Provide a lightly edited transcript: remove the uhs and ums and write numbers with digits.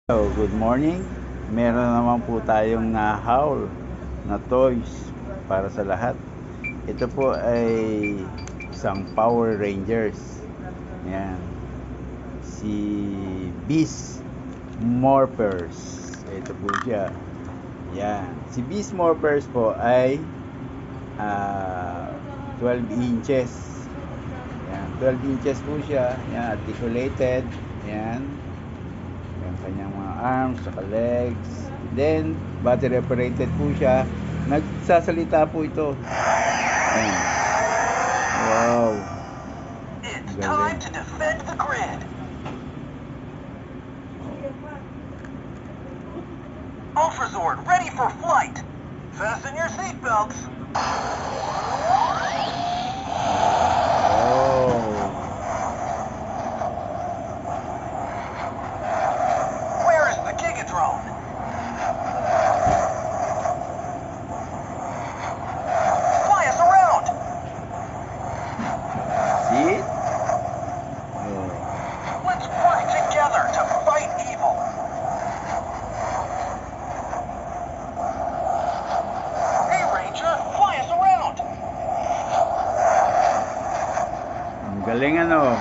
Hello, good morning. Meron naman po tayong na-haul na toys para sa lahat. Ito po ay isang Power Rangers. Yan. Si Beast Morphers. Ito po siya. Yan. Si Beast Morphers po ay 12 inches. Yan. 12 inches po siya. Yan. Articulated. Yan. Yung kanyang mga arms, saka legs. Then, battery operated po siya. Nagsasalita po ito. Ayan. Wow. It's time to defend the grid. Ultrazord ready for flight. Fasten your seatbelts. Where is the Gigadrone? Fly us around. See? Let's work together to fight evil. Hey, Ranger, fly us around. Ang galing ano.